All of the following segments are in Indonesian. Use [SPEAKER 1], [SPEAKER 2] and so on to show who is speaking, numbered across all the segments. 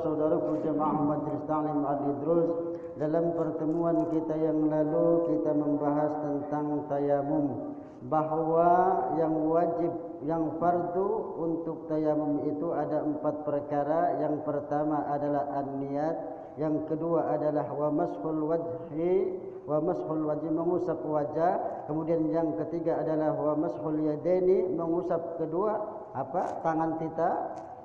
[SPEAKER 1] saudara-saudaraku jemaah Majelis Ta'lim Al-Idrus, dalam pertemuan kita yang lalu kita membahas tentang tayamum, bahwa yang wajib, yang fardu untuk tayamum itu ada 4 perkara. Yang pertama adalah an-niyat, yang kedua adalah wa mashul wajhi, mengusap wajah. Kemudian yang ketiga adalah wa mashul yadaini, mengusap kedua tangan kita,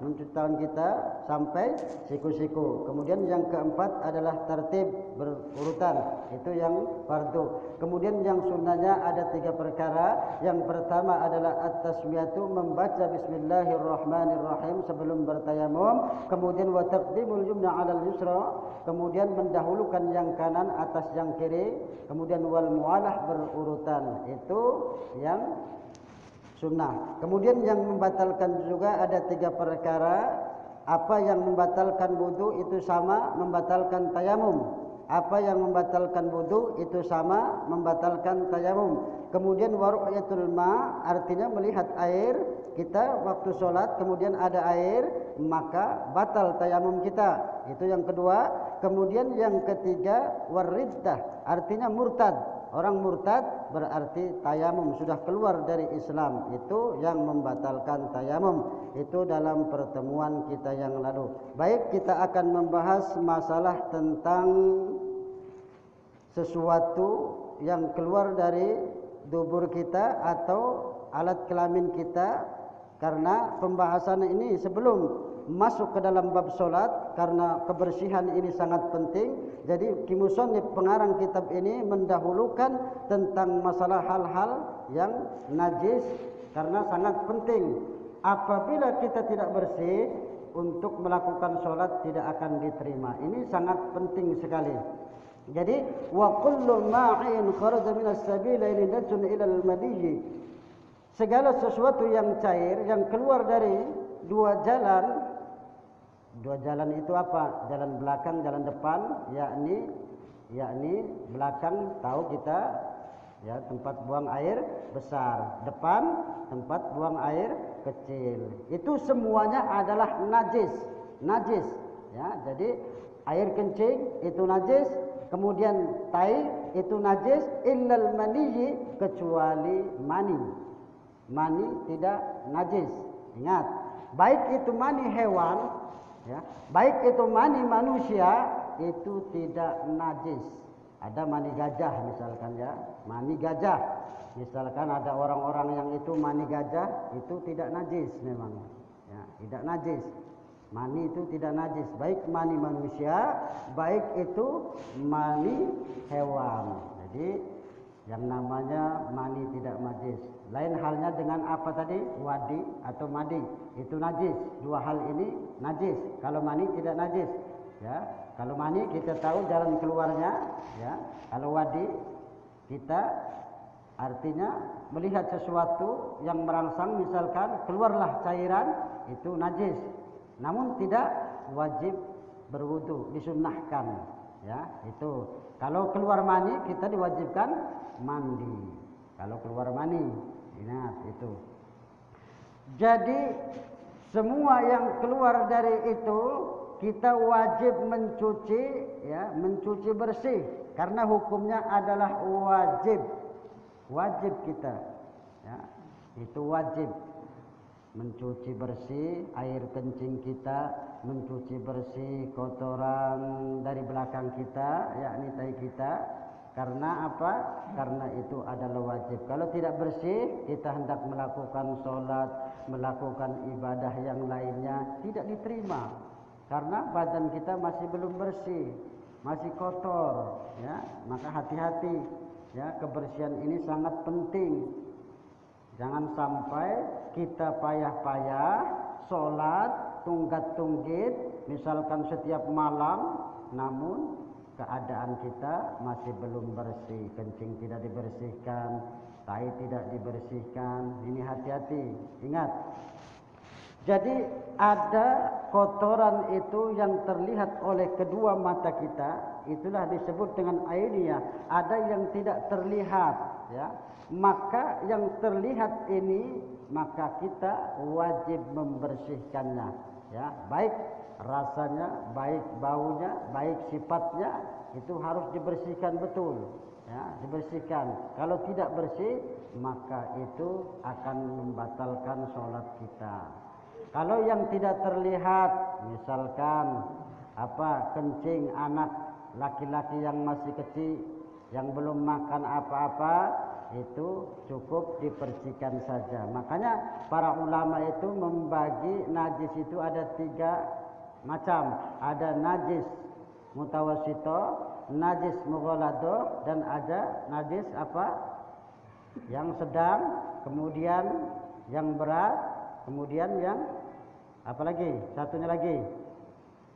[SPEAKER 1] mencuci tangan kita sampai siku-siku. Kemudian yang keempat adalah tertib berurutan, itu yang fardu. Kemudian yang sunnahnya ada 3 perkara. Yang pertama adalah at-tasmiyatu, membaca bismillahirrahmanirrahim sebelum bertayamum. Kemudian wa taqdimul yumna 'alal yusra, kemudian mendahulukan yang kanan atas yang kiri. Kemudian wal mu'alah berurutan, itu yang sunnah. Kemudian yang membatalkan juga ada 3 perkara. Apa yang membatalkan wudu itu sama membatalkan tayamum. Apa yang membatalkan wudu itu sama membatalkan tayamum. Kemudian waru'yatul ma, artinya melihat air kita waktu sholat, kemudian ada air, maka batal tayamum kita. Itu yang kedua. Kemudian yang ketiga wariddah, artinya murtad. Orang murtad berarti tayamum sudah keluar dari Islam, itu yang membatalkan tayamum. Itu dalam pertemuan kita yang lalu. Baik, kita akan membahas masalah tentang sesuatu yang keluar dari dubur kita atau alat kelamin kita, karena pembahasan ini sebelum masuk ke dalam bab solat, karena kebersihan ini sangat penting. Jadi musannif pengarang kitab ini mendahulukan tentang masalah hal-hal yang najis, karena sangat penting. Apabila kita tidak bersih, untuk melakukan solat tidak akan diterima. Ini sangat penting sekali. Jadi wa kullu ma'in kharaja minas sabilaini najun ila al-madiyyi, segala sesuatu yang cair yang keluar dari 2 jalan. 2 jalan itu apa? Jalan belakang, jalan depan, yakni belakang tahu kita ya, tempat buang air besar, depan tempat buang air kecil. Itu semuanya adalah najis ya. Jadi air kencing itu najis, kemudian tai itu najis, illal maniyyi, kecuali mani. Mani tidak najis. Ingat, baik itu mani hewan ya, baik itu mani manusia, itu tidak najis. Ada mani gajah misalkan ya, mani gajah. Misalkan ada orang-orang yang itu mani gajah, itu tidak najis memang. Ya, tidak najis. Mani itu tidak najis, baik mani manusia, baik itu mani hewan. Jadi yang namanya mani tidak najis. Lain halnya dengan apa tadi? Wadi atau madi, itu najis. 2 hal ini najis. Kalau mani tidak najis. Ya, kalau mani kita tahu jalan keluarnya. Ya, kalau wadi kita artinya melihat sesuatu yang merangsang, misalkan keluarlah cairan, itu najis. Namun tidak wajib berwudu, disunnahkan. Ya, itu. Kalau keluar mani kita diwajibkan mandi. Kalau keluar mani, ingat itu. Jadi semua yang keluar dari itu kita wajib mencuci ya, mencuci bersih, karena hukumnya adalah wajib kita ya, itu wajib mencuci bersih air kencing kita, mencuci bersih kotoran dari belakang kita, yakni tai kita. Karena apa? Karena itu adalah wajib. Kalau tidak bersih, kita hendak melakukan sholat, melakukan ibadah yang lainnya, tidak diterima. Karena badan kita masih belum bersih, masih kotor. Ya, maka hati-hati. Ya, kebersihan ini sangat penting. Jangan sampai kita payah-payah sholat, tunggat-tunggit, misalkan setiap malam, namun keadaan kita masih belum bersih, kencing tidak dibersihkan, tai tidak dibersihkan. Ini hati-hati, ingat. Jadi ada kotoran itu yang terlihat oleh kedua mata kita, itulah disebut dengan ainiyah. Ada yang tidak terlihat, ya. Maka yang terlihat ini, maka kita wajib membersihkannya. ya, baik rasanya, baik baunya, baik sifatnya, itu harus dibersihkan betul, ya, dibersihkan. Kalau tidak bersih, maka itu akan membatalkan sholat kita. Kalau yang tidak terlihat, misalkan kencing anak laki-laki yang masih kecil, yang belum makan apa-apa, itu cukup dibersihkan saja. Makanya para ulama itu membagi najis itu ada 3 macam. Ada najis mutawassito, najis mughallado, dan ada najis yang sedang, kemudian yang berat, kemudian yang satunya lagi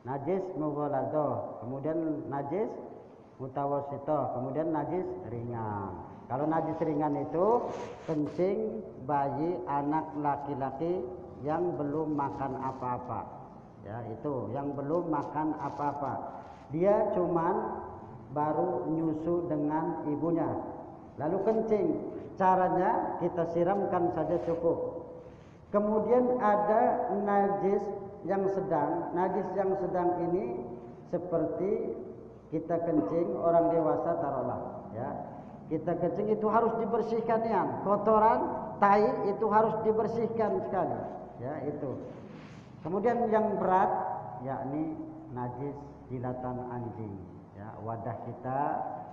[SPEAKER 1] najis mughallado, kemudian najis mutawassito, kemudian najis ringan. Kalau najis ringan itu kencing bayi anak laki-laki yang belum makan apa-apa. Ya, itu yang belum makan apa-apa. Dia cuman baru nyusu dengan ibunya. Lalu kencing. Caranya kita siramkan saja cukup. Kemudian ada najis yang sedang. Najis yang sedang ini seperti kita kencing orang dewasa taruhlah, ya. Kita kencing itu harus dibersihkan, ya. Kotoran, tai itu harus dibersihkan sekali, ya, itu. Kemudian yang berat, yakni najis jilatan anjing, ya. Wadah kita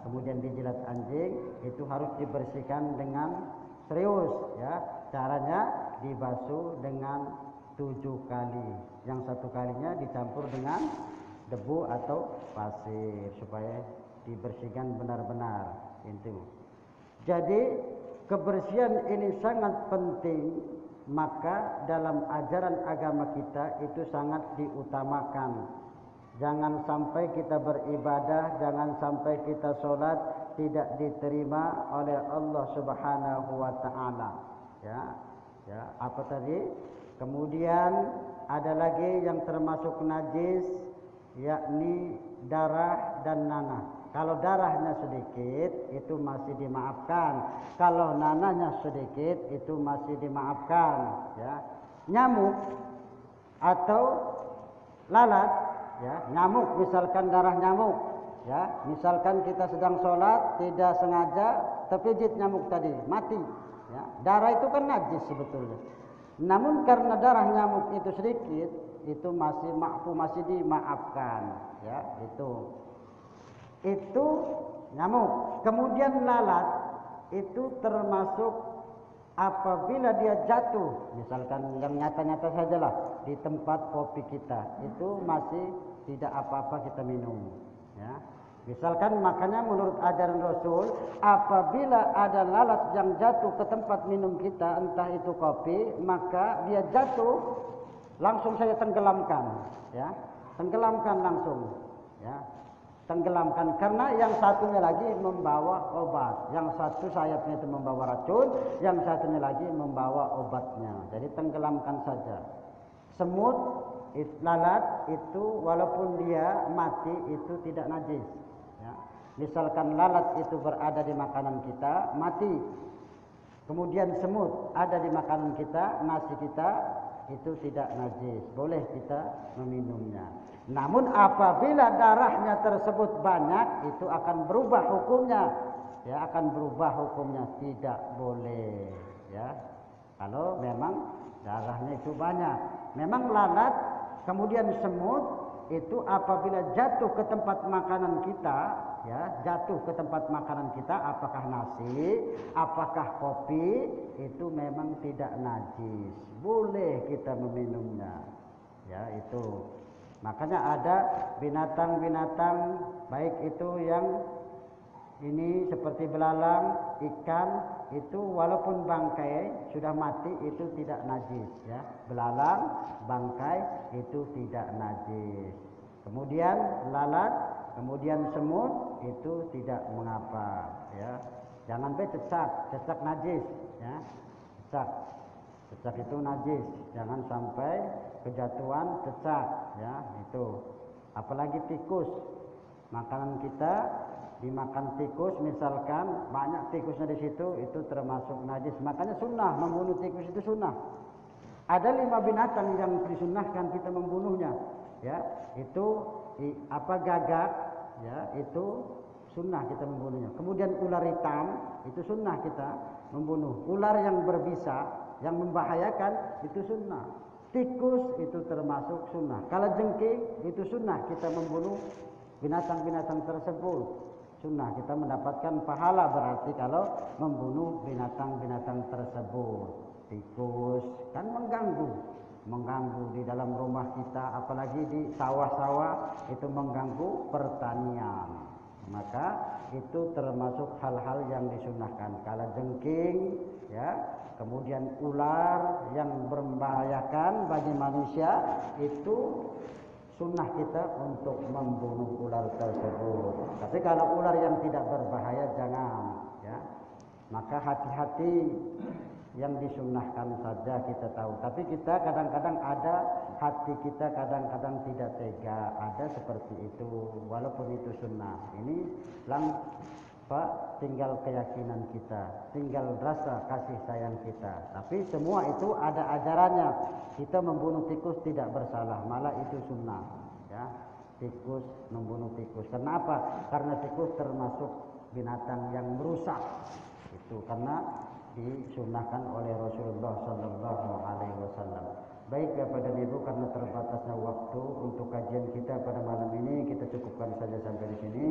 [SPEAKER 1] kemudian dijilat anjing, itu harus dibersihkan dengan serius, ya. Caranya dibasuh dengan 7 kali. Yang 1 kalinya dicampur dengan debu atau pasir supaya dibersihkan benar-benar itu. Jadi kebersihan ini sangat penting, maka dalam ajaran agama kita itu sangat diutamakan. Jangan sampai kita beribadah, jangan sampai kita sholat tidak diterima oleh Allah Subhanahu wa taala. Ya. Ya, apa tadi? Kemudian ada lagi yang termasuk najis, yakni darah dan nanah. Kalau darahnya sedikit itu masih dimaafkan. Kalau nanahnya sedikit itu masih dimaafkan, ya. Nyamuk atau lalat, ya. Nyamuk, misalkan darah nyamuk, ya. Misalkan kita sedang sholat tidak sengaja terpijit nyamuk tadi, mati, ya. Darah itu kan najis sebetulnya. Namun karena darah nyamuk itu sedikit, itu masih masih dimaafkan, ya, itu nyamuk. Kemudian lalat itu termasuk apabila dia jatuh, misalkan yang nyata-nyata sajalah di tempat kopi kita, itu masih tidak apa-apa kita minum, ya. Misalkan makanya menurut ajaran Rasul, apabila ada lalat yang jatuh ke tempat minum kita, entah itu kopi, maka dia jatuh langsung saya tenggelamkan, ya. Tenggelamkan langsung, ya. Tenggelamkan, karena yang satunya lagi membawa obat. Yang satu sayapnya itu membawa racun, yang satunya lagi membawa obatnya. Jadi tenggelamkan saja. Semut, lalat itu walaupun dia mati itu tidak najis, ya. Misalkan lalat itu berada di makanan kita, mati. Kemudian semut ada di makanan kita, nasi kita, itu tidak najis, boleh kita meminumnya. Namun apabila darahnya tersebut banyak, itu akan berubah hukumnya, ya, akan berubah hukumnya, tidak boleh, ya. Kalau memang darahnya itu banyak, memang lalat, kemudian semut itu apabila jatuh ke tempat makanan kita, ya, jatuh ke tempat makanan kita, apakah nasi, apakah kopi, itu memang tidak najis, boleh kita meminumnya, ya, itu. Makanya ada binatang-binatang baik itu yang ini seperti belalang, ikan, itu walaupun bangkai sudah mati itu tidak najis, ya. Belalang, bangkai itu tidak najis. Kemudian lalat, kemudian semut itu tidak mengapa, ya. Jangan cecak najis, ya. Cecak itu najis, jangan sampai kejatuhan cecak, ya, itu. Apalagi tikus, makanan kita dimakan tikus, misalkan banyak tikusnya di situ, itu termasuk najis. Makanya sunnah membunuh tikus itu sunnah. Ada 5 binatang yang disunnahkan kita membunuhnya, ya, itu gagak, ya, itu sunnah kita membunuhnya. Kemudian ular hitam itu sunnah kita membunuh. Ular yang berbisa, yang membahayakan itu sunnah. Tikus itu termasuk sunnah. Kalajengking itu sunnah kita membunuh binatang-binatang tersebut. Sunnah kita mendapatkan pahala berarti kalau membunuh binatang-binatang tersebut. Tikus kan mengganggu di dalam rumah kita, apalagi di sawah-sawah itu mengganggu pertanian. Maka itu termasuk hal-hal yang disunahkan. Kalajengking, ya, kemudian ular yang membahayakan bagi manusia itu sunnah kita untuk membunuh ular tersebut. Tapi kalau ular yang tidak berbahaya jangan, ya. Maka hati-hati, yang disunnahkan saja kita tahu. Tapi kita kadang-kadang ada hati kita kadang-kadang tidak tega, ada seperti itu walaupun itu sunnah. Ini tinggal keyakinan kita, tinggal rasa kasih sayang kita. Tapi semua itu ada ajarannya. Kita membunuh tikus tidak bersalah, malah itu sunnah, ya. Tikus, membunuh tikus. Kenapa? Karena tikus termasuk binatang yang merusak. Itu karena disunnahkan oleh Rasulullah Sallallahu Alaihi Wasallam. Baik Bapak dan Ibu, karena terbatasnya waktu untuk kajian kita pada malam ini, kita cukupkan saja sampai di sini.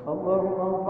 [SPEAKER 2] اللهم